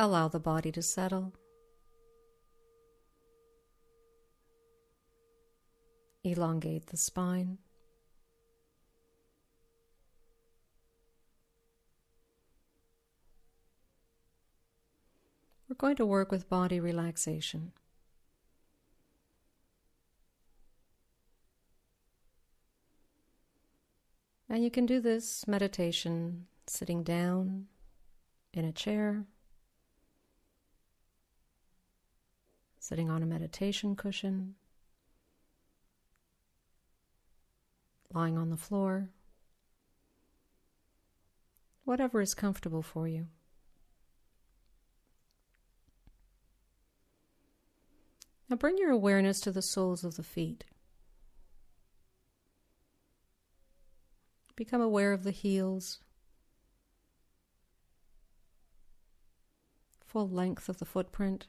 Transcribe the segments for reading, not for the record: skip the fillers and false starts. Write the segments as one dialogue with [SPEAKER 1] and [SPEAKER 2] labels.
[SPEAKER 1] Allow the body to settle. Elongate the spine. We're going to work with body relaxation. And you can do this meditation sitting down in a chair, sitting on a meditation cushion, lying on the floor, whatever is comfortable for you. Now bring your awareness to the soles of the feet. Become aware of the heels, full length of the footprint,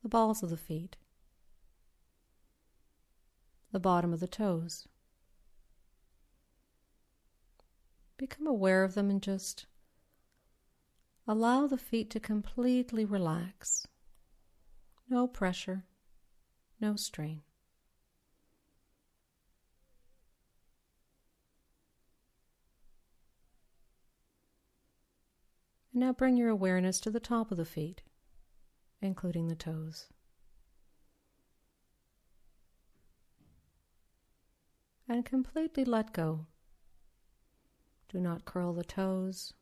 [SPEAKER 1] the balls of the feet, the bottom of the toes. Become aware of them and just allow the feet to completely relax. No pressure, no strain. And now bring your awareness to the top of the feet, including the toes. And completely let go. Do not curl the toes.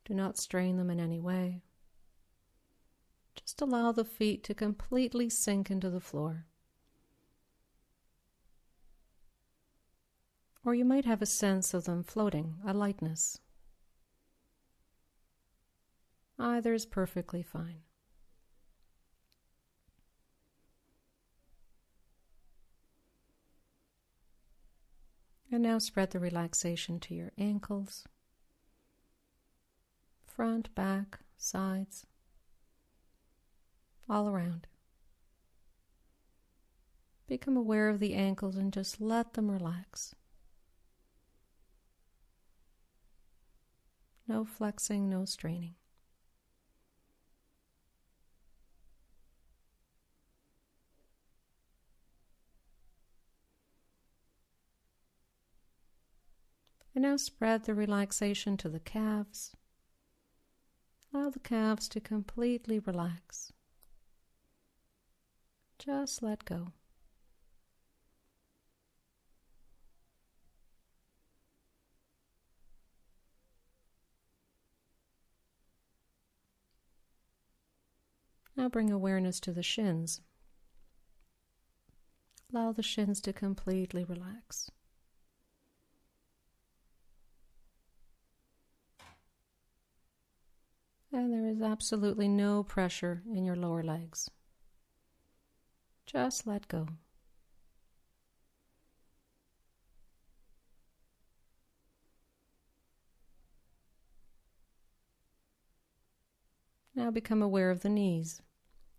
[SPEAKER 1] Do not strain them in any way. Just allow the feet to completely sink into the floor. Or you might have a sense of them floating, a lightness. Either is perfectly fine. And now spread the relaxation to your ankles, front, back, sides, all around. Become aware of the ankles and just let them relax. No flexing, no straining. And now spread the relaxation to the calves. Allow the calves to completely relax. Just let go. Now bring awareness to the shins. Allow the shins to completely relax. And there is absolutely no pressure in your lower legs. Just let go. Now become aware of the knees,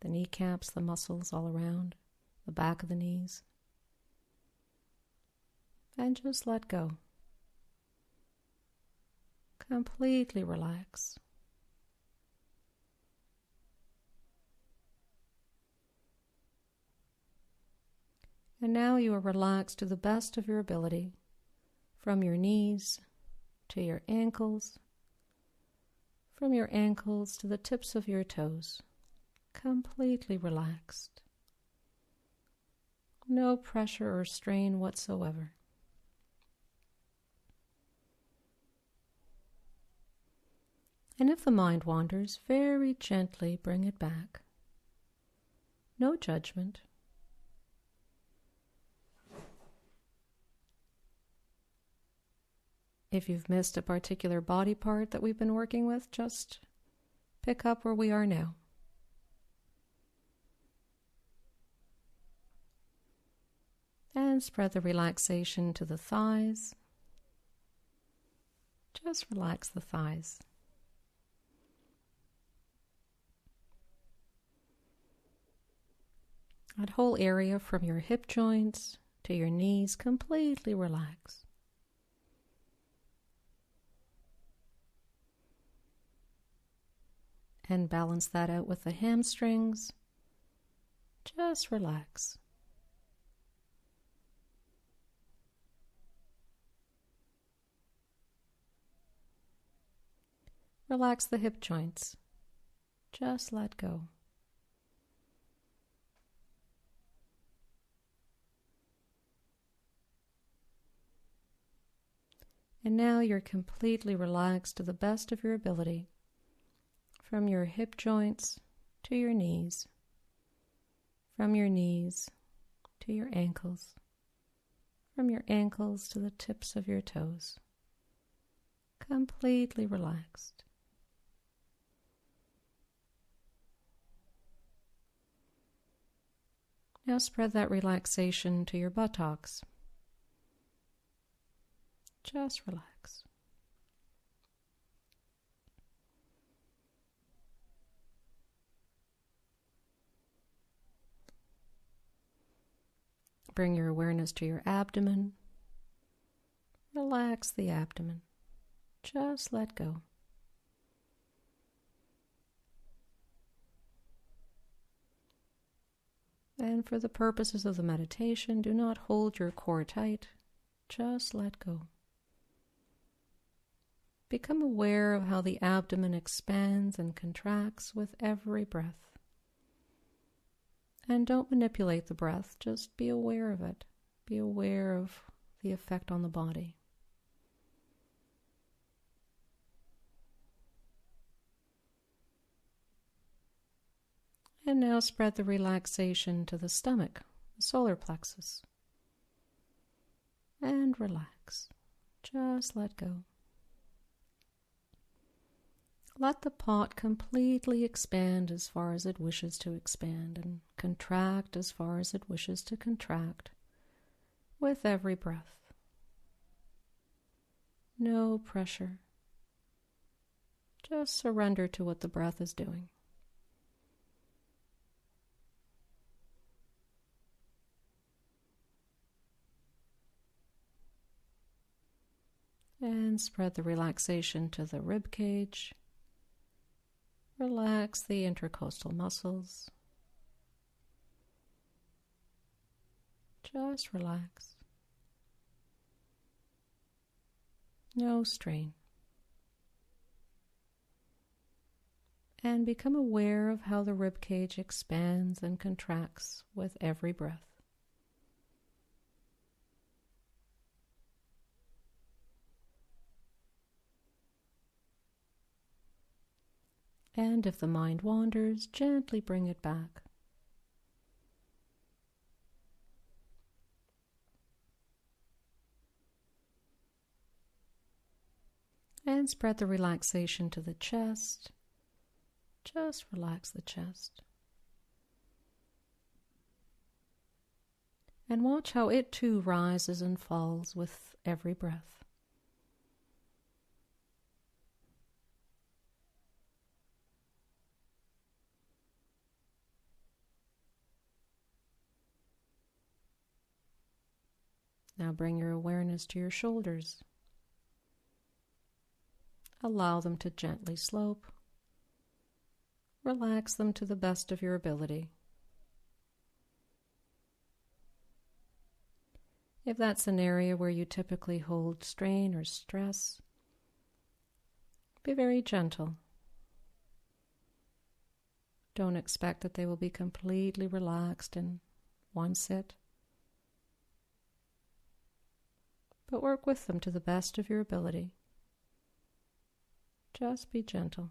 [SPEAKER 1] the kneecaps, the muscles all around, the back of the knees. And just let go. Completely relax. And now you are relaxed to the best of your ability, from your knees to your ankles, from your ankles to the tips of your toes, completely relaxed. No pressure or strain whatsoever. And if the mind wanders, very gently bring it back. No judgment. If you've missed a particular body part that we've been working with, just pick up where we are now. And spread the relaxation to the thighs. Just relax the thighs. That whole area from your hip joints to your knees, completely relax. and balance that out with the hamstrings. Just relax. Relax the hip joints. Just let go. And now you're completely relaxed to the best of your ability, from your hip joints to your knees, from your knees to your ankles, from your ankles to the tips of your toes. Completely relaxed. Now spread that relaxation to your buttocks. Just relax. Bring your awareness to your abdomen. Relax the abdomen. Just let go. And for the purposes of the meditation, do not hold your core tight. Just let go. Become aware of how the abdomen expands and contracts with every breath. And don't manipulate the breath, just be aware of it. Be aware of the effect on the body. And now spread the relaxation to the stomach, the solar plexus. And relax. Just let go. Let the pot completely expand as far as it wishes to expand and contract as far as it wishes to contract with every breath. No pressure. Just surrender to what the breath is doing. And spread the relaxation to the rib cage. Relax the intercostal muscles. Just relax. No strain. And become aware of how the rib cage expands and contracts with every breath. And if the mind wanders, gently bring it back. And spread the relaxation to the chest. Just relax the chest. And watch how it too rises and falls with every breath. Now bring your awareness to your shoulders. Allow them to gently slope. Relax them to the best of your ability. If that's an area where you typically hold strain or stress, be very gentle. Don't expect that they will be completely relaxed in one sit. But work with them to the best of your ability. Just be gentle.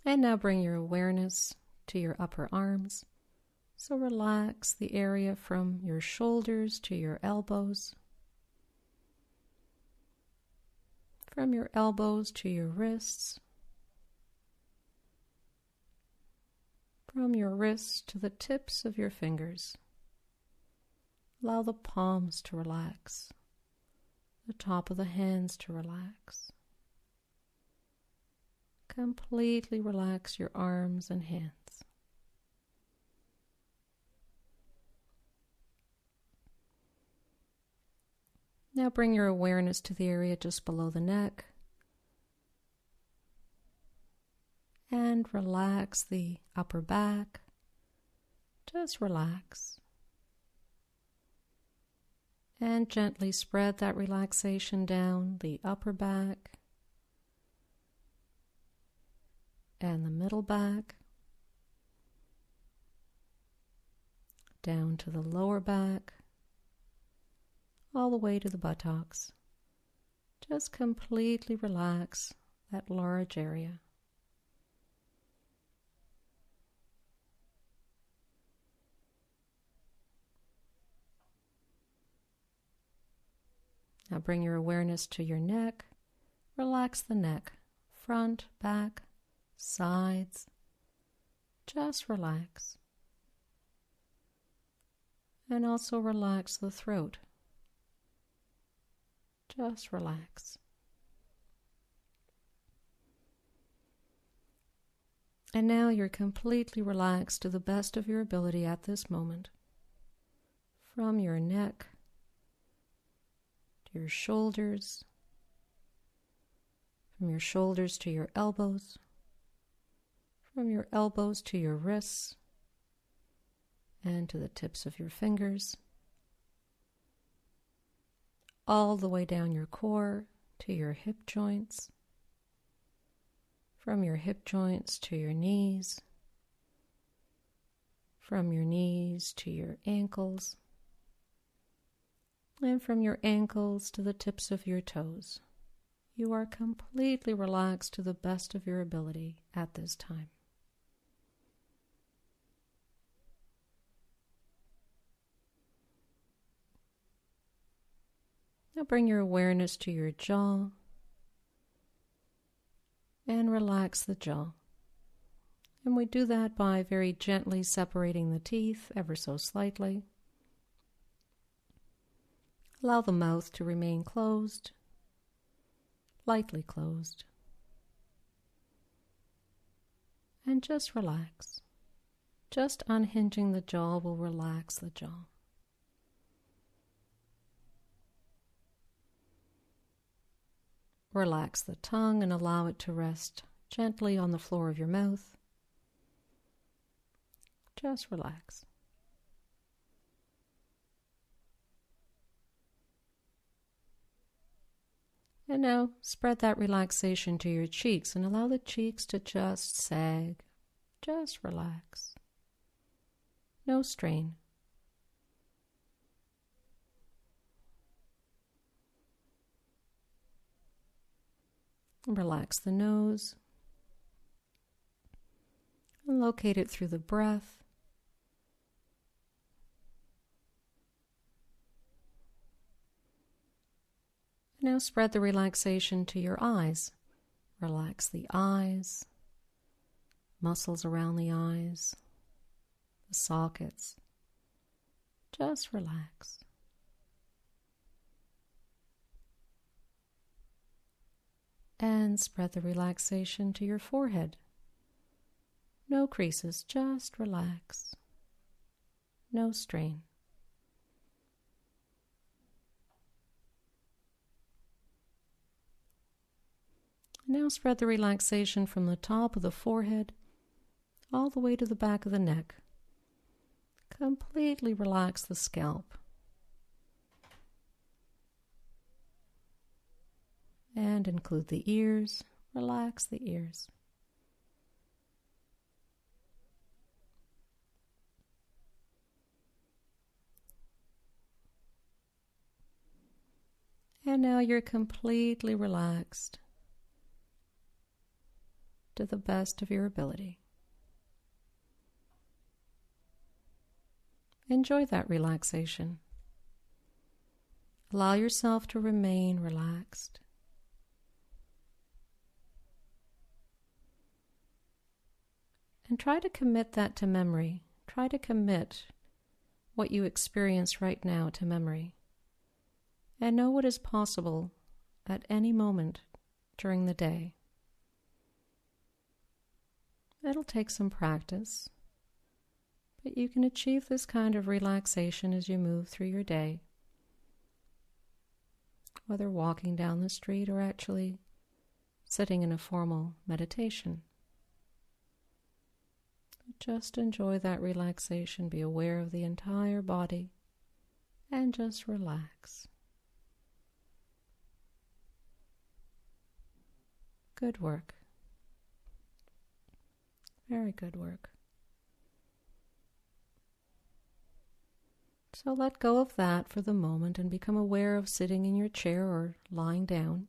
[SPEAKER 1] And now bring your awareness to your upper arms. So relax the area from your shoulders to your elbows. From your elbows to your wrists, from your wrists to the tips of your fingers. Allow the palms to relax, the top of the hands to relax. Completely relax your arms and hands. Now bring your awareness to the area just below the neck and relax the upper back. Just relax. And gently spread that relaxation down the upper back and the middle back, down to the lower back, all the way to the buttocks. Just completely relax that large area. Now bring your awareness to your neck. Relax the neck, front, back, sides. Just relax. And also relax the throat. Just relax. And now you're completely relaxed to the best of your ability at this moment. From your neck to your shoulders, from your shoulders to your elbows, from your elbows to your wrists, and to the tips of your fingers, all the way down your core to your hip joints, from your hip joints to your knees, from your knees to your ankles, and from your ankles to the tips of your toes. You are completely relaxed to the best of your ability at this time. Now bring your awareness to your jaw and relax the jaw. And we do that by very gently separating the teeth ever so slightly. Allow the mouth to remain closed, lightly closed. And just relax. Just unhinging the jaw will relax the jaw. Relax the tongue and allow it to rest gently on the floor of your mouth. Just relax. And now spread that relaxation to your cheeks and allow the cheeks to just sag. Just relax. No strain. Relax the nose. And locate it through the breath. Now spread the relaxation to your eyes. Relax the eyes, muscles around the eyes, the sockets. Just relax. And spread the relaxation to your forehead. No creases, just relax. No strain. Now spread the relaxation from the top of the forehead all the way to the back of the neck. Completely relax the scalp. And include the ears. Relax the ears. And now you're completely relaxed to the best of your ability. Enjoy that relaxation. Allow yourself to remain relaxed. And try to commit that to memory. Try to commit what you experience right now to memory. And know what is possible at any moment during the day. It'll take some practice, but you can achieve this kind of relaxation as you move through your day. whether walking down the street or actually sitting in a formal meditation. Just enjoy that relaxation. Be aware of the entire body and just relax. Good work. Very good work. So let go of that for the moment and become aware of sitting in your chair or lying down.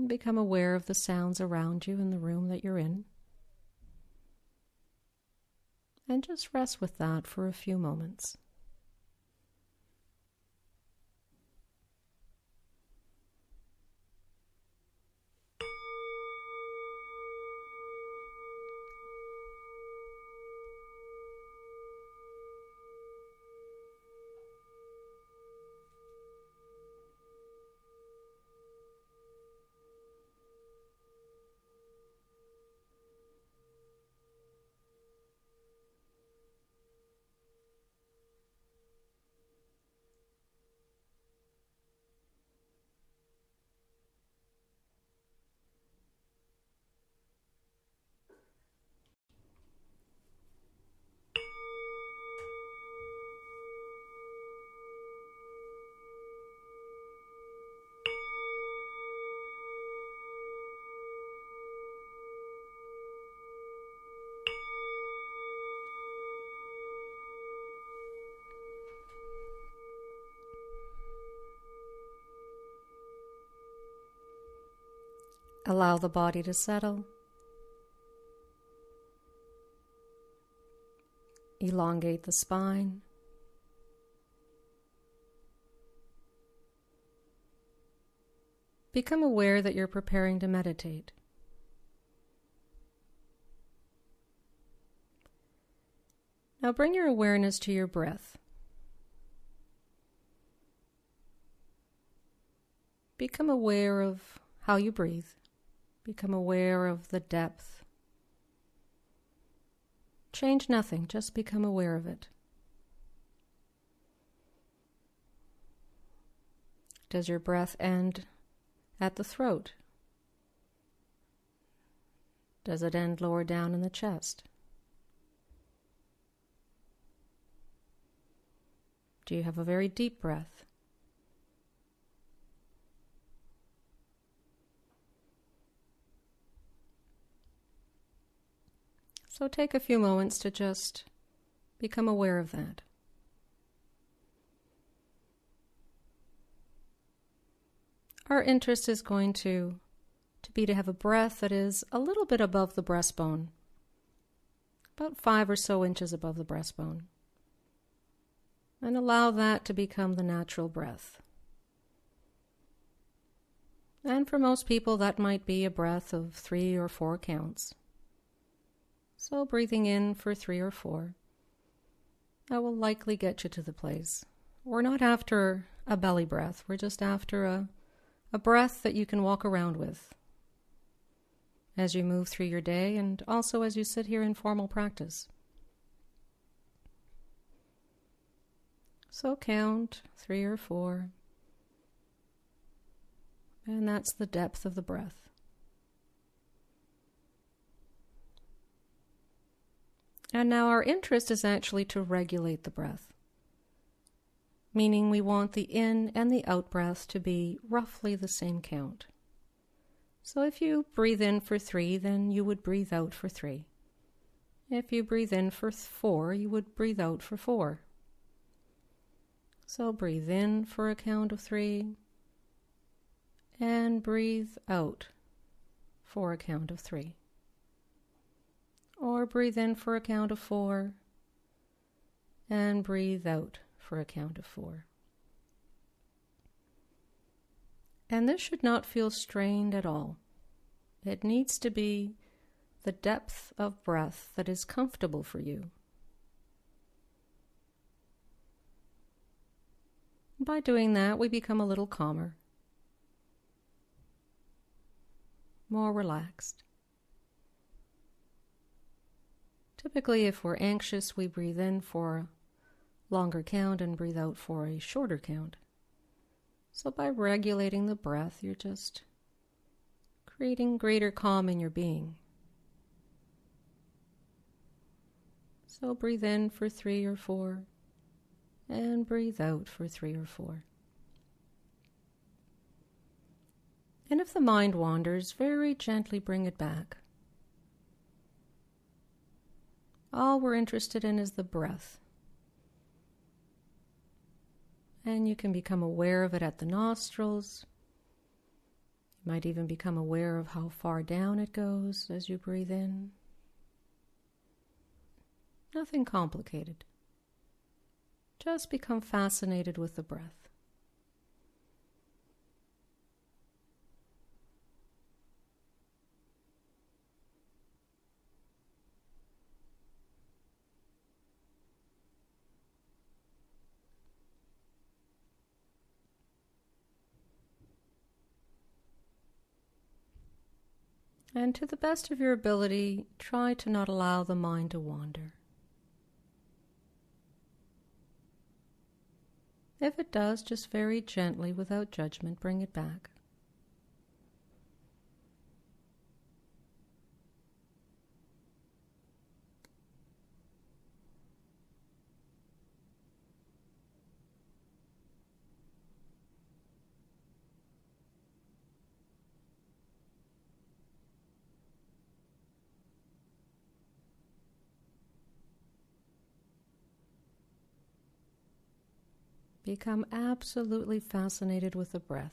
[SPEAKER 1] Become aware of the sounds around you in the room that you're in. And just rest with that for a few moments. Allow the body to settle. Elongate the spine. Become aware that you're preparing to meditate. Now bring your awareness to your breath. Become aware of how you breathe. Become aware of the depth. Change nothing, just become aware of it. Does your breath end at the throat? Does it end lower down in the chest? Do you have a very deep breath? So take a few moments to just become aware of that. Our interest is going to be to have a breath that is a little bit above the breastbone, about 5 or so inches above the breastbone. And allow that to become the natural breath. And for most people, that might be a breath of 3 or 4 counts. So breathing in for 3 or 4, that will likely get you to the place. We're not after a belly breath. We're just after a breath that you can walk around with as you move through your day and also as you sit here in formal practice. So count 3 or 4, and that's the depth of the breath. And now our interest is actually to regulate the breath, meaning we want the in and the out breath to be roughly the same count. So if you breathe in for 3, then you would breathe out for 3. If you breathe in for 4, you would breathe out for 4. So breathe in for a count of 3 and breathe out for a count of 3. Or breathe in for a count of 4 and breathe out for a count of 4. And this should not feel strained at all. It needs to be the depth of breath that is comfortable for you. By doing that, we become a little calmer, more relaxed. Typically, if we're anxious, we breathe in for a longer count and breathe out for a shorter count. So by regulating the breath, you're just creating greater calm in your being. So breathe in for 3 or 4, and breathe out for 3 or 4. And if the mind wanders, very gently bring it back. All we're interested in is the breath. And you can become aware of it at the nostrils. You might even become aware of how far down it goes as you breathe in. Nothing complicated. Just become fascinated with the breath. And to the best of your ability, try to not allow the mind to wander. If it does, just very gently, without judgment, bring it back. Become absolutely fascinated with the breath.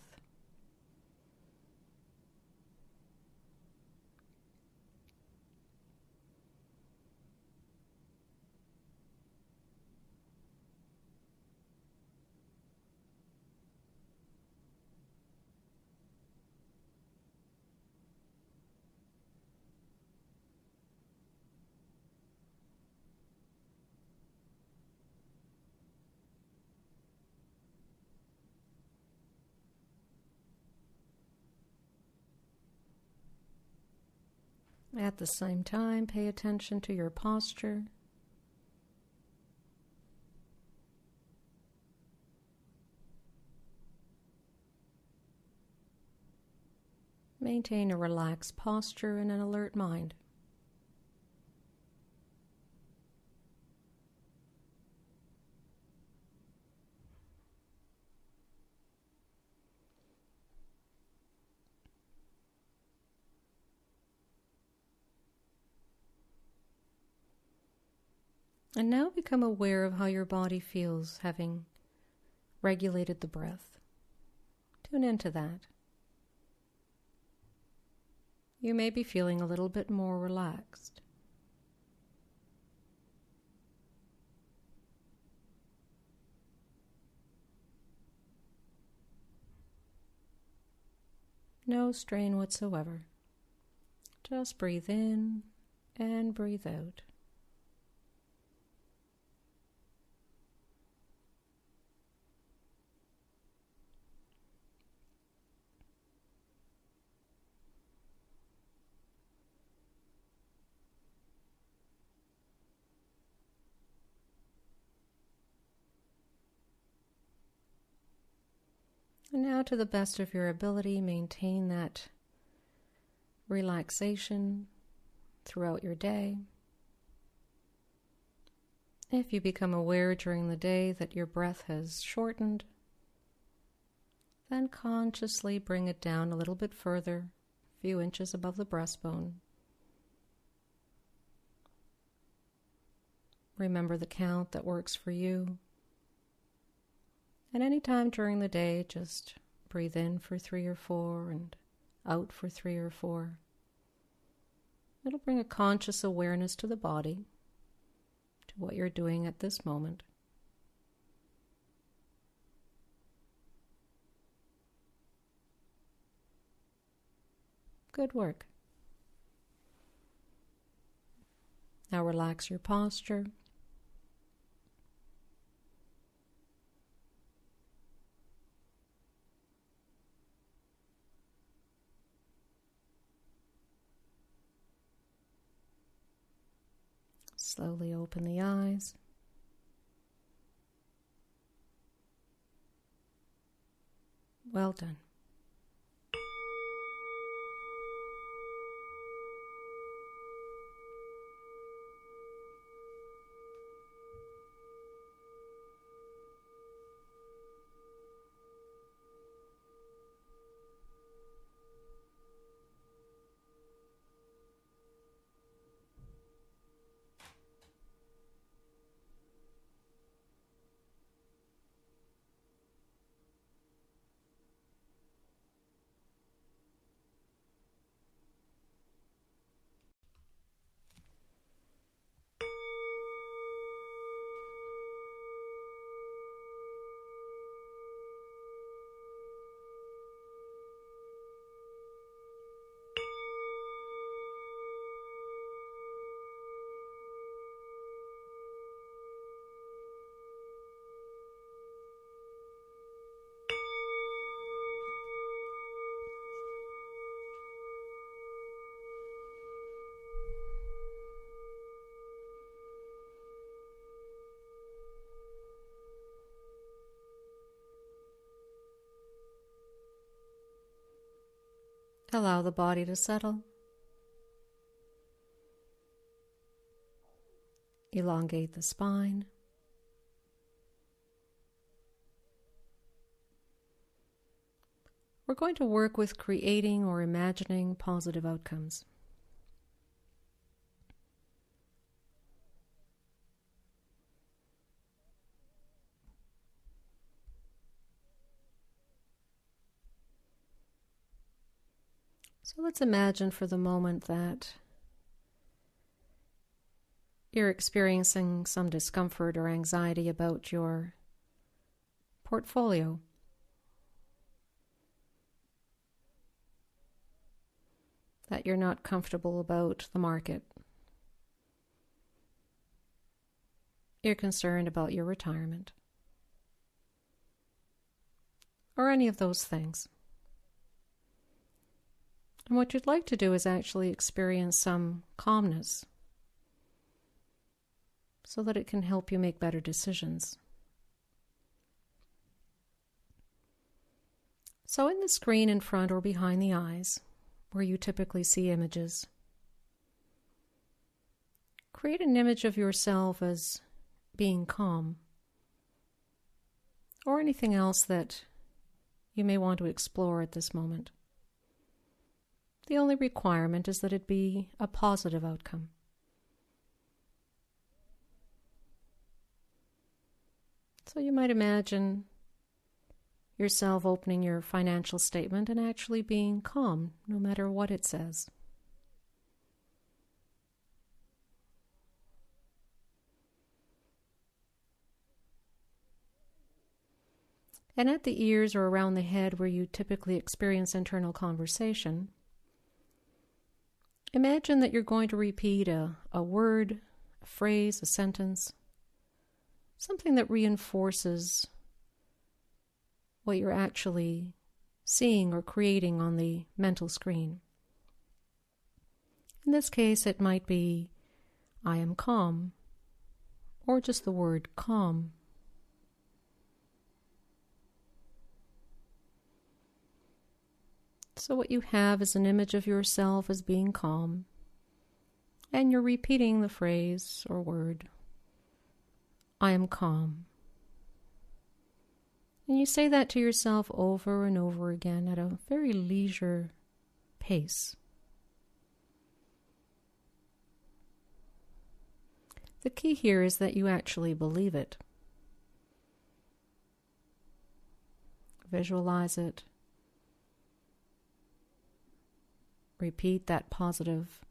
[SPEAKER 1] At the same time, pay attention to your posture. Maintain a relaxed posture and an alert mind. And now become aware of how your body feels having regulated the breath. Tune into that. You may be feeling a little bit more relaxed. No strain whatsoever. Just breathe in and breathe out. And now, to the best of your ability, maintain that relaxation throughout your day. If you become aware during the day that your breath has shortened, then consciously bring it down a little bit further, a few inches above the breastbone. Remember the count that works for you. And any time during the day, just breathe in for 3 or 4 and out for 3 or 4. It'll bring a conscious awareness to the body, to what you're doing at this moment. Good work. Now relax your posture. Slowly open the eyes. Well done. Allow the body to settle. Elongate the spine. We're going to work with creating or imagining positive outcomes. So let's imagine for the moment that you're experiencing some discomfort or anxiety about your portfolio. That you're not comfortable about the market. You're concerned about your retirement. Or any of those things. And what you'd like to do is actually experience some calmness so that it can help you make better decisions. So in the screen in front or behind the eyes, where you typically see images, create an image of yourself as being calm, or anything else that you may want to explore at this moment. The only requirement is that it be a positive outcome. So you might imagine yourself opening your financial statement and actually being calm, no matter what it says. And at the ears or around the head where you typically experience internal conversation, imagine that you're going to repeat a word, a phrase, a sentence, something that reinforces what you're actually seeing or creating on the mental screen. In this case, it might be, I am calm, or just the word calm. So what you have is an image of yourself as being calm, and you're repeating the phrase or word, I am calm. And you say that to yourself over and over again at a very leisure pace. The key here is that you actually believe it. Visualize it. Repeat that positive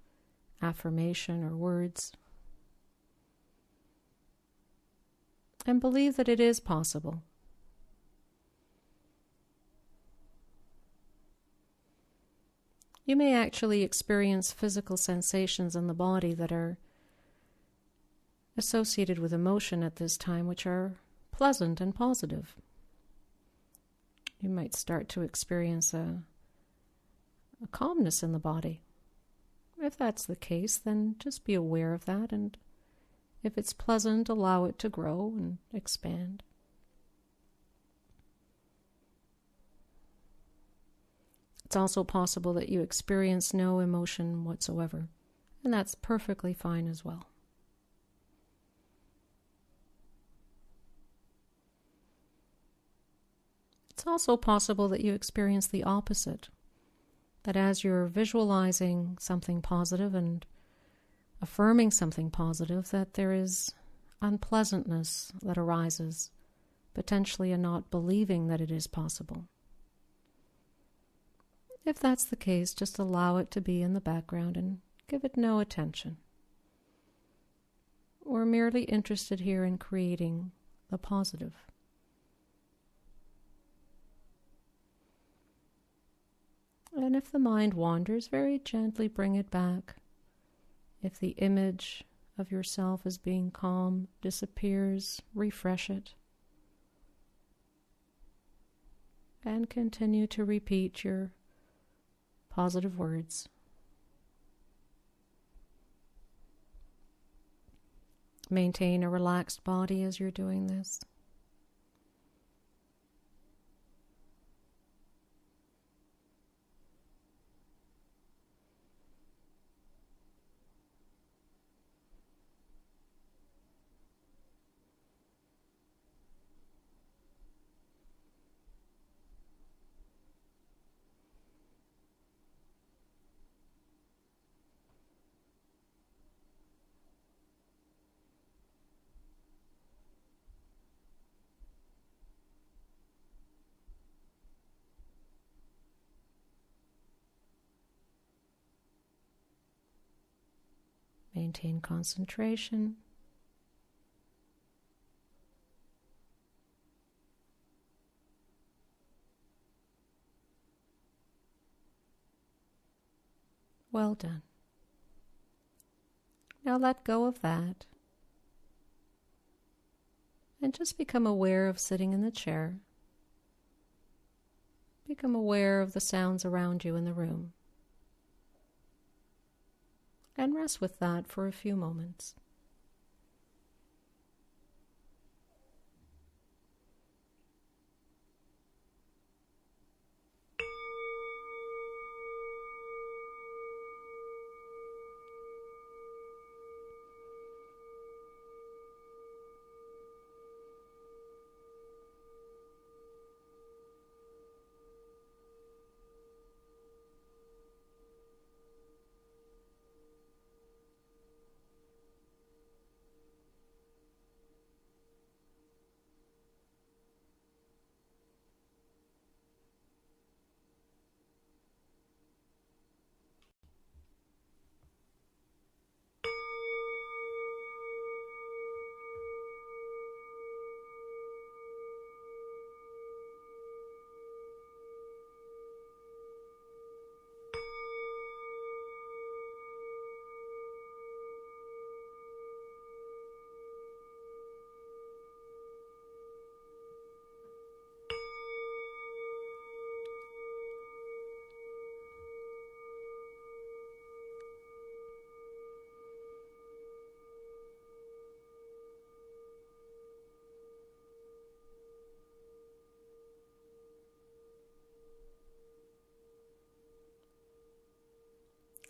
[SPEAKER 1] affirmation or words. And believe that it is possible. You may actually experience physical sensations in the body that are associated with emotion at this time, which are pleasant and positive. You might start to experience a calmness in the body. If that's the case, then just be aware of that, and if it's pleasant, allow it to grow and expand. It's also possible that you experience no emotion whatsoever, and that's perfectly fine as well. It's also possible that you experience the opposite, that as you're visualizing something positive and affirming something positive, that there is unpleasantness that arises, potentially a not believing that it is possible. If that's the case, just allow it to be in the background and give it no attention. We're merely interested here in creating the positive. And if the mind wanders, very gently bring it back. If the image of yourself as being calm disappears, refresh it. And continue to repeat your positive words. Maintain a relaxed body as you're doing this. Maintain concentration. Well done. Now let go of that and just become aware of sitting in the chair. Become aware of the sounds around you in the room. And rest with that for a few moments.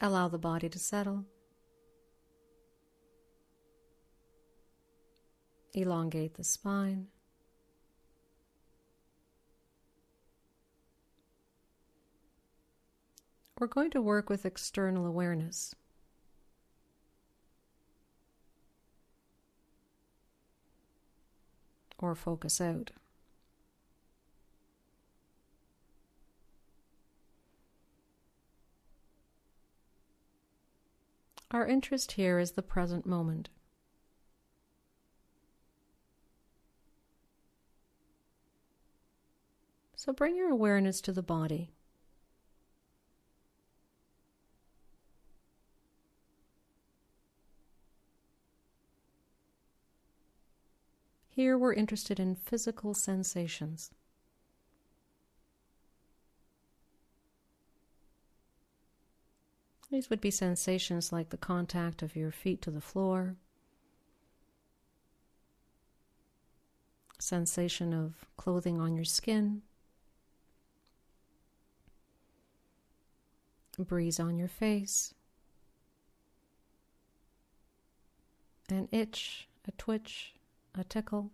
[SPEAKER 1] Allow the body to settle. Elongate the spine. We're going to work with external awareness. Or focus out. Our interest here is the present moment. So bring your awareness to the body. Here we're interested in physical sensations. These would be sensations like the contact of your feet to the floor, sensation of clothing on your skin, breeze on your face, an itch, a twitch, a tickle.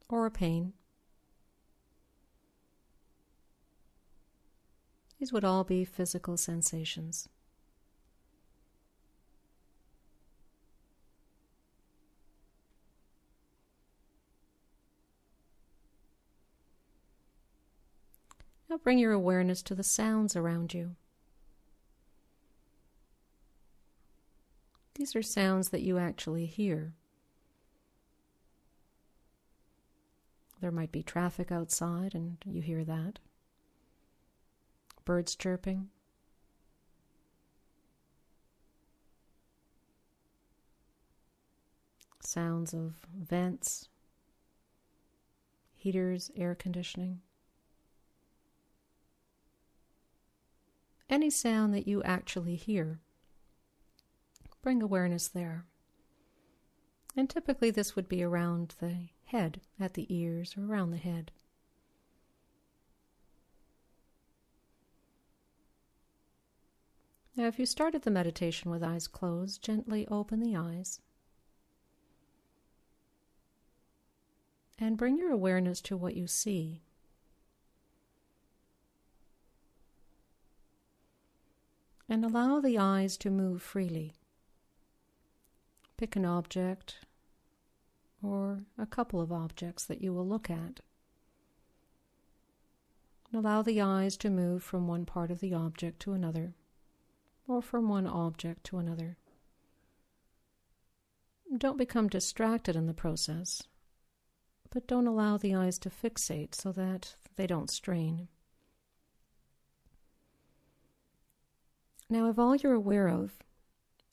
[SPEAKER 1] Or a pain. These would all be physical sensations. Now bring your awareness to the sounds around you. These are sounds that you actually hear. There might be traffic outside and you hear that. Birds chirping. Sounds of vents, heaters, air conditioning. Any sound that you actually hear, bring awareness there. And typically this would be around the head, at the ears, or around the head. Now, if you started the meditation with eyes closed, gently open the eyes and bring your awareness to what you see. And allow the eyes to move freely. Pick an object or a couple of objects that you will look at. And allow the eyes to move from one part of the object to another, or from one object to another. Don't become distracted in the process, but don't allow the eyes to fixate so that they don't strain. Now, if all you're aware of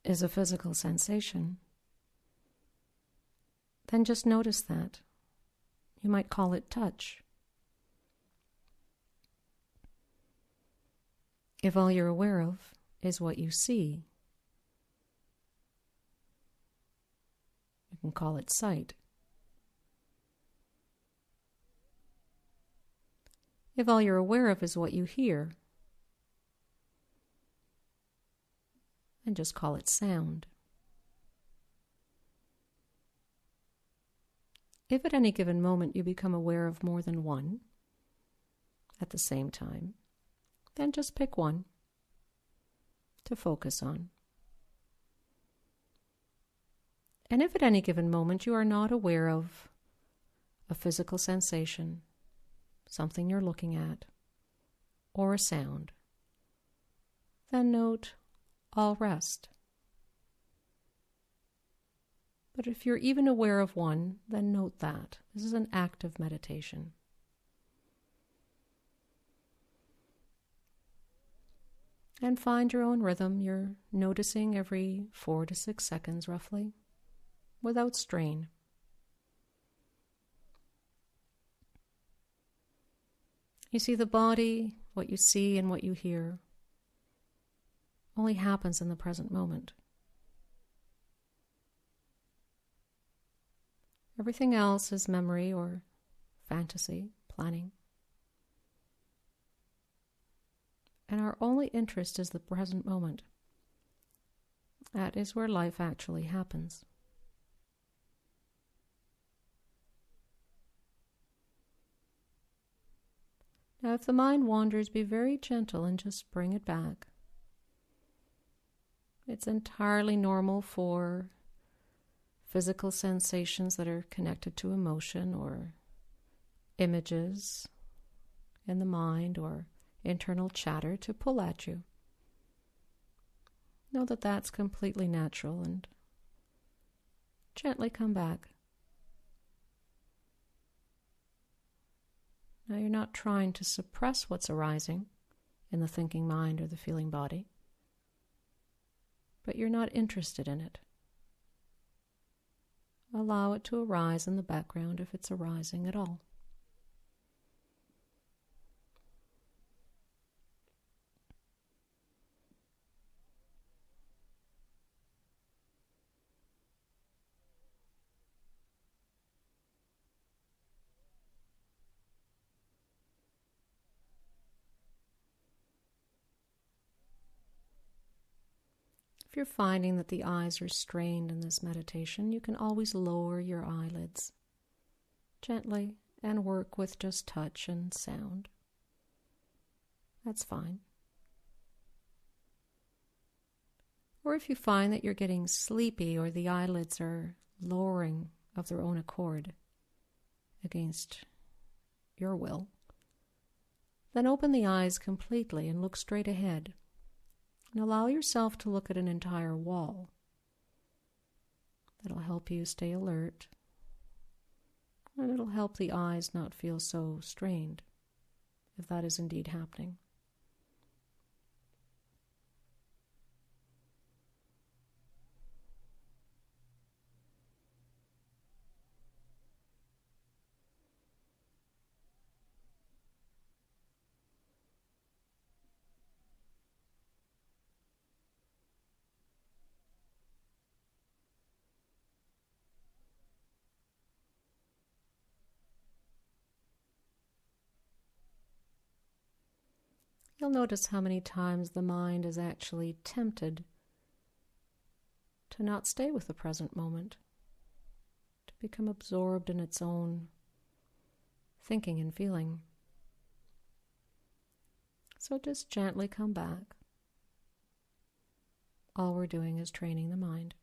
[SPEAKER 1] is a physical sensation, then just notice that. You might call it touch. If all you're aware of is what you see, you can call it sight. If all you're aware of is what you hear, then just call it sound. If at any given moment you become aware of more than one at the same time, then just pick one to focus on. And if at any given moment you are not aware of a physical sensation, something you're looking at, or a sound, then note all rest. But if you're even aware of one, then note that. This is an active meditation. And find your own rhythm. You're noticing every 4 to 6 seconds roughly, without strain. You see, the body, what you see and what you hear, only happens in the present moment. Everything else is memory or fantasy, planning. And our only interest is the present moment. That is where life actually happens. Now, if the mind wanders, be very gentle and just bring it back. It's entirely normal for physical sensations that are connected to emotion or images in the mind or internal chatter to pull at you. Know that that's completely natural and gently come back. Now, you're not trying to suppress what's arising in the thinking mind or the feeling body, but you're not interested in it. Allow it to arise in the background if it's arising at all. you're finding that the eyes are strained in this meditation, you can always lower your eyelids gently and work with just touch and sound. That's fine. Or if you find that you're getting sleepy or the eyelids are lowering of their own accord against your will, then open the eyes completely and look straight ahead and allow yourself to look at an entire wall. That'll help you stay alert, and it'll help the eyes not feel so strained, if that is indeed happening. You'll notice how many times the mind is actually tempted to not stay with the present moment, to become absorbed in its own thinking and feeling. So just gently come back. All we're doing is training the mind.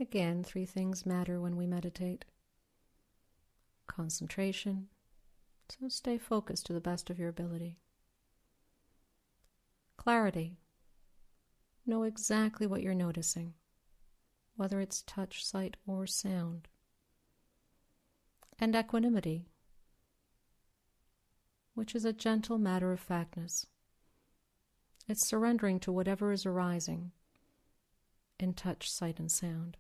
[SPEAKER 1] Again, 3 things matter when we meditate. Concentration, so stay focused to the best of your ability. Clarity, know exactly what you're noticing, whether it's touch, sight, or sound. And equanimity, which is a gentle matter-of-factness. It's surrendering to whatever is arising in touch, sight, and sound.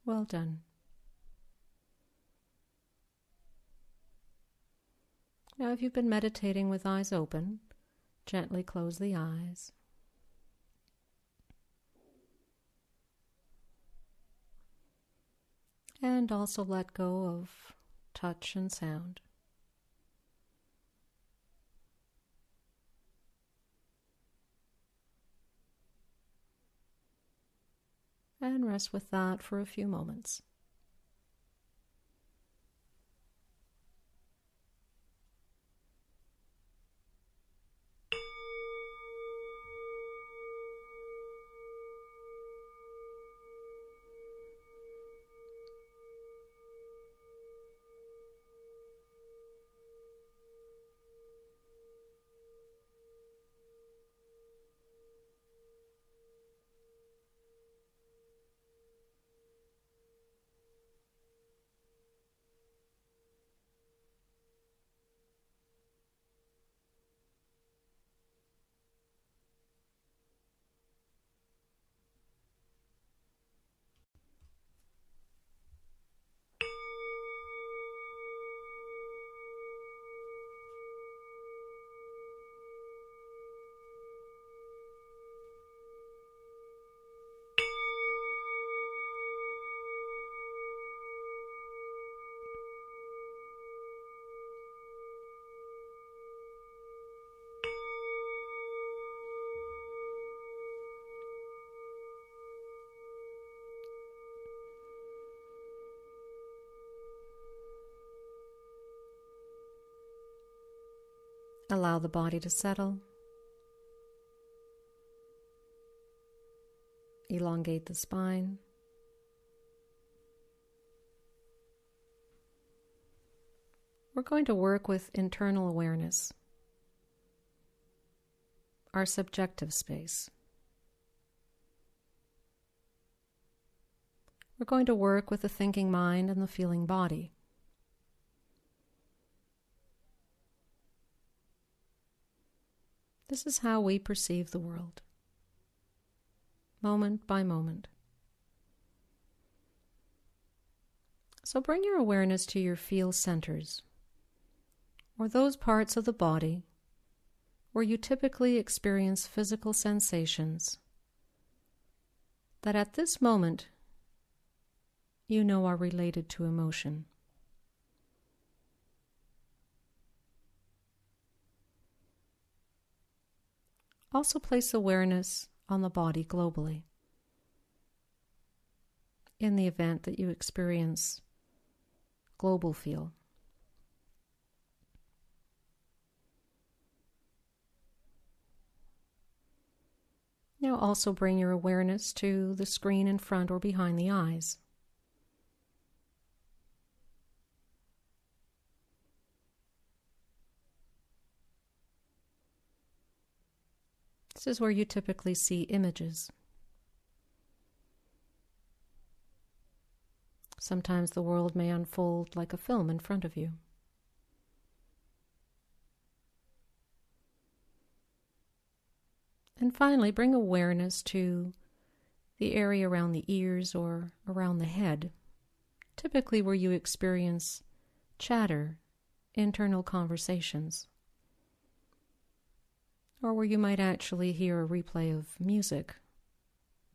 [SPEAKER 1] Well done. Now, if you've been meditating with eyes open, gently close the eyes. And also let go of touch and sound. And rest with that for a few moments. Allow the body to settle. Elongate the spine. we're going to work with internal awareness, our subjective space. We're going to work with the thinking mind and the feeling body. This is how we perceive the world, moment by moment. So bring your awareness to your feel centers, or those parts of the body where you typically experience physical sensations that at this moment you know are related to emotion. Also place awareness on the body globally in the event that you experience global feel. Now also bring your awareness to the screen in front or behind the eyes. This is where you typically see images. Sometimes the world may unfold like a film in front of you. And finally, bring awareness to the area around the ears or around the head, typically where you experience chatter, internal conversations, or where you might actually hear a replay of music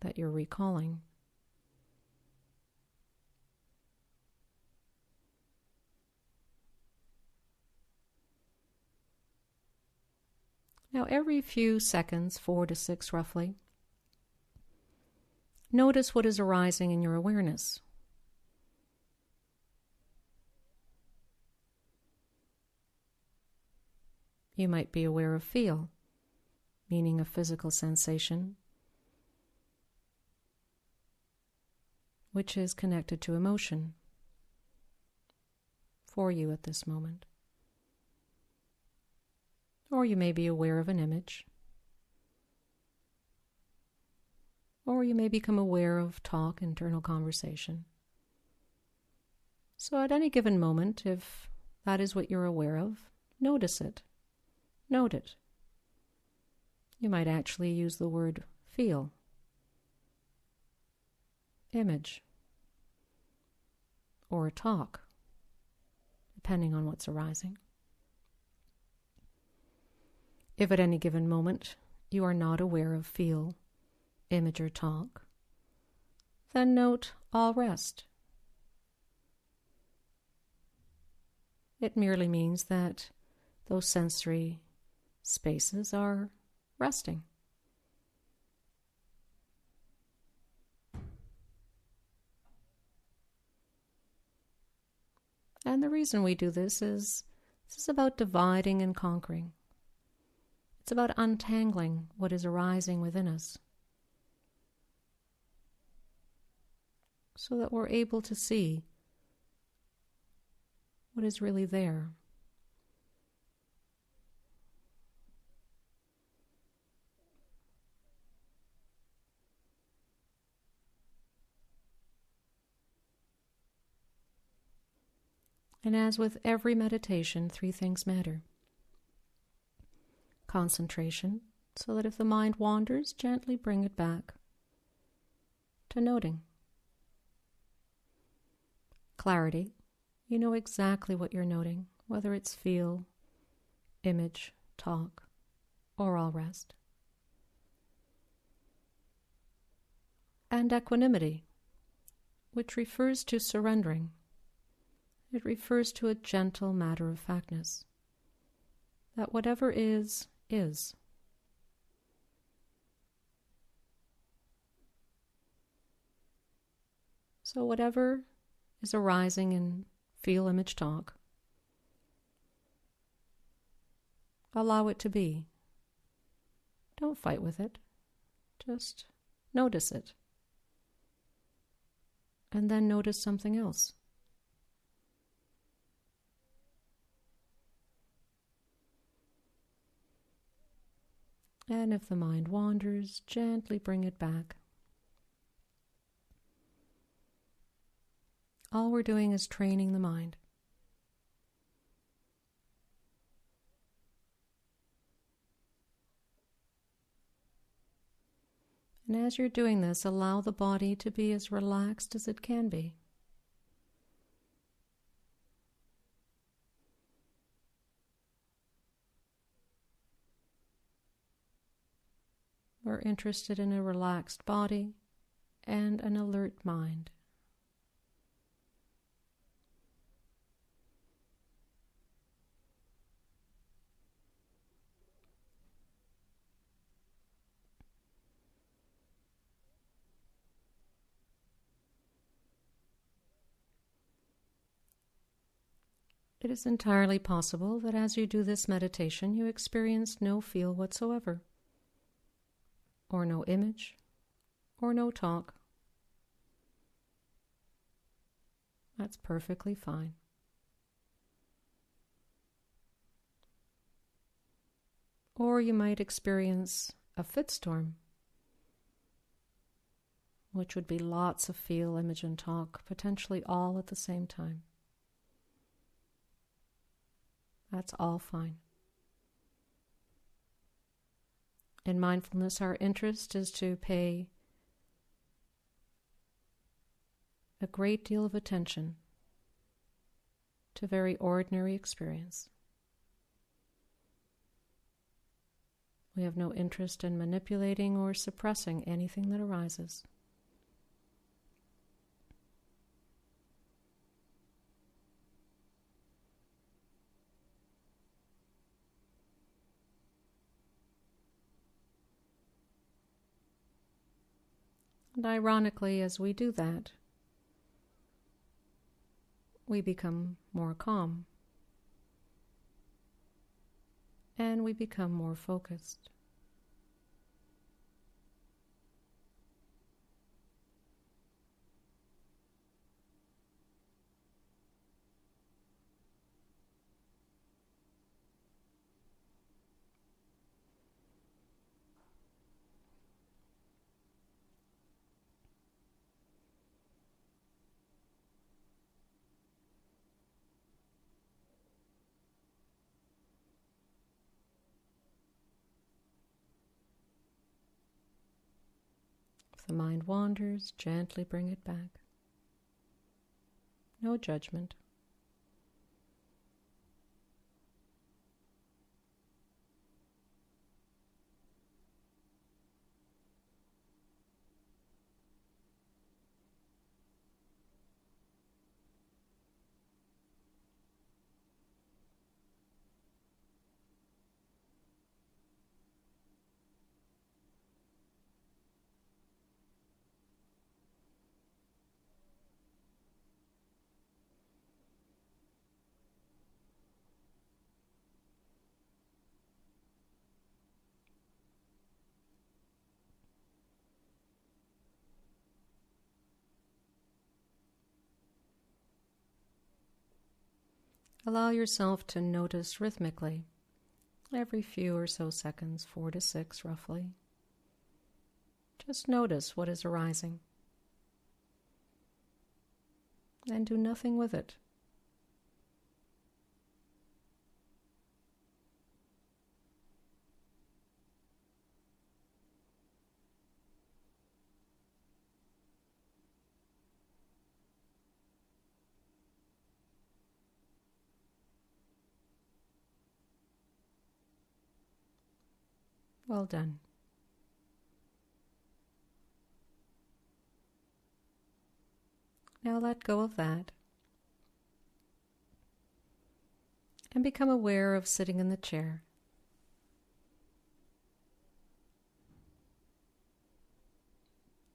[SPEAKER 1] that you're recalling. Now, every few seconds, 4 to 6 roughly, notice what is arising in your awareness. You might be aware of feel, meaning a physical sensation, which is connected to emotion for you at this moment. Or you may be aware of an image. Or you may become aware of talk, internal conversation. So at any given moment, if that is what you're aware of, notice it. Note it. You might actually use the word feel, image, or talk, depending on what's arising. If at any given moment you are not aware of feel, image, or talk, then note all rest. It merely means that those sensory spaces are resting. And the reason we do this is about dividing and conquering. It's about untangling what is arising within us so that we're able to see what is really there. And as with every meditation, 3 things matter. Concentration, so that if the mind wanders, gently bring it back to noting. Clarity, you know exactly what you're noting, whether it's feel, image, talk, or all rest. And equanimity, which refers to surrendering. It refers to a gentle matter-of-factness, that whatever is, is. So whatever is arising in feel, image, talk, allow it to be. Don't fight with it. Just notice it. And then notice something else. And if the mind wanders, gently bring it back. All we're doing is training the mind. And as you're doing this, allow the body to be as relaxed as it can be. We're interested in a relaxed body and an alert mind. It is entirely possible that as you do this meditation, you experience no feel whatsoever, or no image, or no talk. That's perfectly fine. Or you might experience a fitstorm, which would be lots of feel, image, and talk, potentially all at the same time. That's all fine. In mindfulness, our interest is to pay a great deal of attention to very ordinary experience. We have no interest in manipulating or suppressing anything that arises. And ironically, as we do that, we become more calm and we become more focused. If the mind wanders, gently bring it back. No judgment. Allow yourself to notice rhythmically, every few or so seconds, 4 to 6 roughly. Just notice what is arising and do nothing with it. Well done. Now let go of that and become aware of sitting in the chair.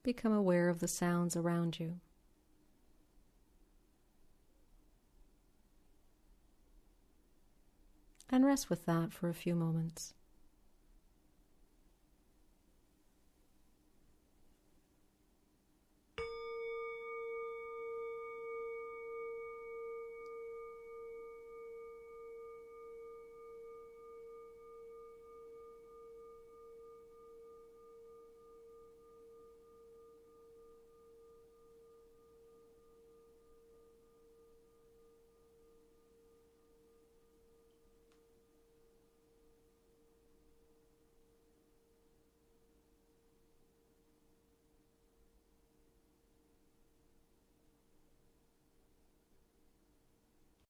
[SPEAKER 1] Become aware of the sounds around you. And rest with that for a few moments.